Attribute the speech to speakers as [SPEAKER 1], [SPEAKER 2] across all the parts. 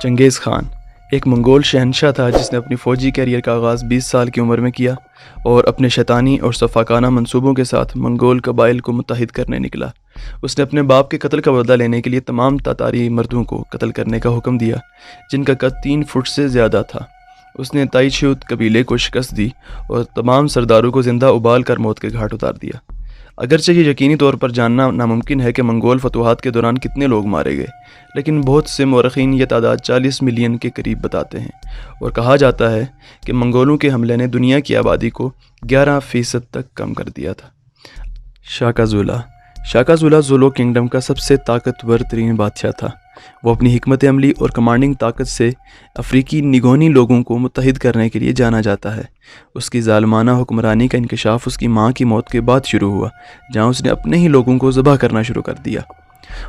[SPEAKER 1] چنگیز خان ایک منگول شہنشاہ تھا جس نے اپنی فوجی کیریئر کا آغاز 20 سال کی عمر میں کیا اور اپنے شیطانی اور سفاکانہ منصوبوں کے ساتھ منگول قبائل کو متحد کرنے نکلا۔ اس نے اپنے باپ کے قتل کا بدلہ لینے کے لیے تمام تاتاری مردوں کو قتل کرنے کا حکم دیا جن کا قد 3 فٹ سے زیادہ تھا۔ اس نے تائشیوت قبیلے کو شکست دی اور تمام سرداروں کو زندہ ابال کر موت کے گھاٹ اتار دیا۔ اگرچہ یہ یقینی طور پر جاننا ناممکن ہے کہ منگول فتوحات کے دوران کتنے لوگ مارے گئے، لیکن بہت سے مورخین یہ تعداد 40 ملین کے قریب بتاتے ہیں، اور کہا جاتا ہے کہ منگولوں کے حملے نے دنیا کی آبادی کو 11% تک کم کر دیا تھا۔ شاکا زولا شاکا زولا زولو کنگڈم کا سب سے طاقتور ترین بادشاہ تھا۔ وہ اپنی حکمت عملی اور کمانڈنگ طاقت سے افریقی نیگونی لوگوں کو متحد کرنے کے لیے جانا جاتا ہے۔ اس کی ظالمانہ حکمرانی کا انکشاف اس کی ماں کی موت کے بعد شروع ہوا، جہاں اس نے اپنے ہی لوگوں کو ذبح کرنا شروع کر دیا،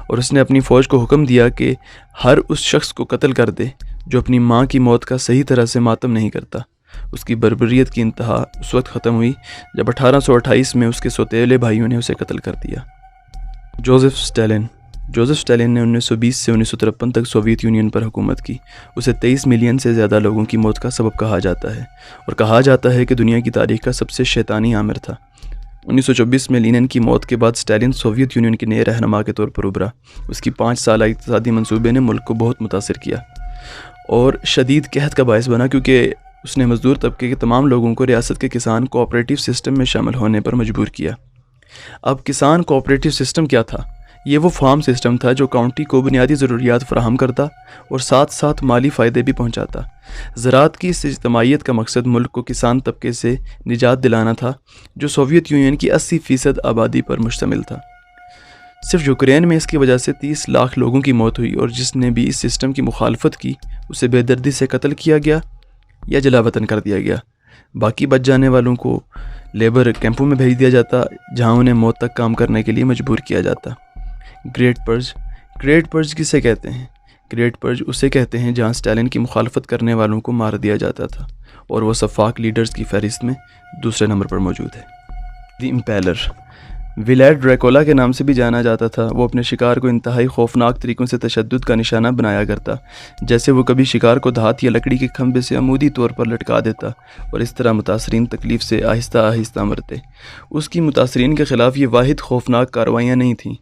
[SPEAKER 1] اور اس نے اپنی فوج کو حکم دیا کہ ہر اس شخص کو قتل کر دے جو اپنی ماں کی موت کا صحیح طرح سے ماتم نہیں کرتا۔ اس کی بربریت کی انتہا اس وقت ختم ہوئی جب 1828 میں اس کے سوتیلے بھائیوں نے اسے قتل کر دیا۔ جوزف اسٹالن نے 1920 سے 1953 تک سوویت یونین پر حکومت کی۔ اسے 23 ملین سے زیادہ لوگوں کی موت کا سبب کہا جاتا ہے، اور کہا جاتا ہے کہ دنیا کی تاریخ کا سب سے شیطانی آمر تھا۔ 1924 میں لینن کی موت کے بعد اسٹالن سوویت یونین کے نئے رہنما کے طور پر ابھرا۔ اس کی 5 سالہ اقتصادی منصوبے نے ملک کو بہت متاثر کیا اور شدید قحط کا باعث بنا، کیونکہ اس نے مزدور طبقے کے تمام لوگوں کو ریاست کے کسان کوآپریٹو سسٹم میں شامل ہونے پر مجبور کیا۔ اب کسان کوآپریٹو سسٹم کیا تھا؟ یہ وہ فارم سسٹم تھا جو کاؤنٹی کو بنیادی ضروریات فراہم کرتا اور ساتھ ساتھ مالی فائدے بھی پہنچاتا۔ زراعت کی اس اجتماعیت کا مقصد ملک کو کسان طبقے سے نجات دلانا تھا جو سوویت یونین کی 80% آبادی پر مشتمل تھا۔ صرف یوکرین میں اس کی وجہ سے 30 لاکھ لوگوں کی موت ہوئی، اور جس نے بھی اس سسٹم کی مخالفت کی اسے بے دردی سے قتل کیا گیا یا جلا وطن کر دیا گیا۔ باقی بچ جانے والوں کو لیبر کیمپوں میں بھیج دیا جاتا جہاں انہیں موت تک کام کرنے کے لیے مجبور کیا جاتا۔ گریٹ پرج کسے کہتے ہیں؟ گریٹ پرج اسے کہتے ہیں جہاں اسٹالن کی مخالفت کرنے والوں کو مار دیا جاتا تھا، اور وہ سفاک لیڈرز کی فہرست میں دوسرے نمبر پر موجود ہے۔ دی امپیلر ولیڈ ڈریکولا کے نام سے بھی جانا جاتا تھا۔ وہ اپنے شکار کو انتہائی خوفناک طریقوں سے تشدد کا نشانہ بنایا کرتا، جیسے وہ کبھی شکار کو دھات یا لکڑی کے کھمبے سے عمودی طور پر لٹکا دیتا، اور اس طرح متاثرین تکلیف سے آہستہ آہستہ مرتے۔ اس کی متاثرین کے خلاف یہ واحد خوفناک کارروائیاں نہیں تھیں،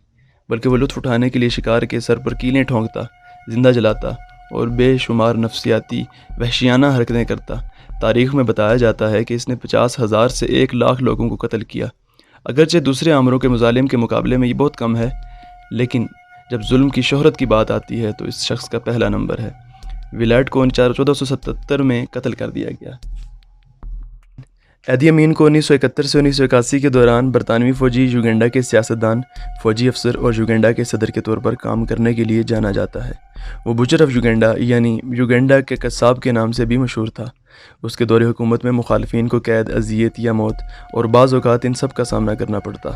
[SPEAKER 1] بلکہ وہ لطف اٹھانے کے لیے شکار کے سر پر کیلیں ٹھونکتا، زندہ جلاتا اور بے شمار نفسیاتی وحشیانہ حرکتیں کرتا۔ تاریخ میں بتایا جاتا ہے کہ اس نے 50,000 سے 1 لاکھ لوگوں کو قتل کیا۔ اگرچہ دوسرے آمروں کے مظالم کے مقابلے میں یہ بہت کم ہے، لیکن جب ظلم کی شہرت کی بات آتی ہے تو اس شخص کا پہلا نمبر ہے۔ ولیڈ کو 1477 میں قتل کر دیا گیا۔ ایدی امین کو 1971 سے 1981 کے دوران برطانوی فوجی یوگنڈا کے سیاستدان، فوجی افسر اور یوگنڈا کے صدر کے طور پر کام کرنے کے لیے جانا جاتا ہے۔ وہ بچر آف یوگنڈا یعنی یوگنڈا کے قصاب کے نام سے بھی مشہور تھا۔ اس کے دور حکومت میں مخالفین کو قید، اذیت یا موت، اور بعض اوقات ان سب کا سامنا کرنا پڑتا۔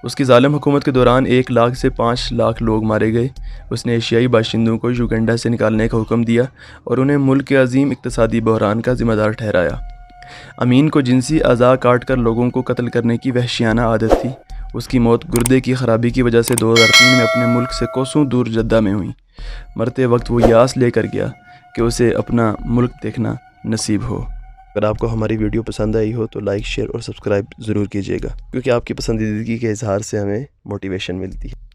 [SPEAKER 1] اس کی ظالم حکومت کے دوران 1 لاکھ سے 5 لاکھ لوگ مارے گئے۔ اس نے ایشیائی باشندوں کو یوگنڈا سے نکالنے کا حکم دیا اور انہیں ملک کے عظیم اقتصادی بحران کا ذمہ دار ٹھہرایا۔ امین کو جنسی اعضاء کاٹ کر لوگوں کو قتل کرنے کی وحشیانہ عادت تھی۔ اس کی موت گردے کی خرابی کی وجہ سے 2003 میں اپنے ملک سے کوسوں دور جدہ میں ہوئی۔ مرتے وقت وہ یاس لے کر گیا کہ اسے اپنا ملک دیکھنا نصیب ہو۔ اگر آپ کو ہماری ویڈیو پسند آئی ہو تو لائک، شیئر اور سبسکرائب ضرور کیجیے گا، کیونکہ آپ کی پسندیدگی کے اظہار سے ہمیں موٹیویشن ملتی ہے۔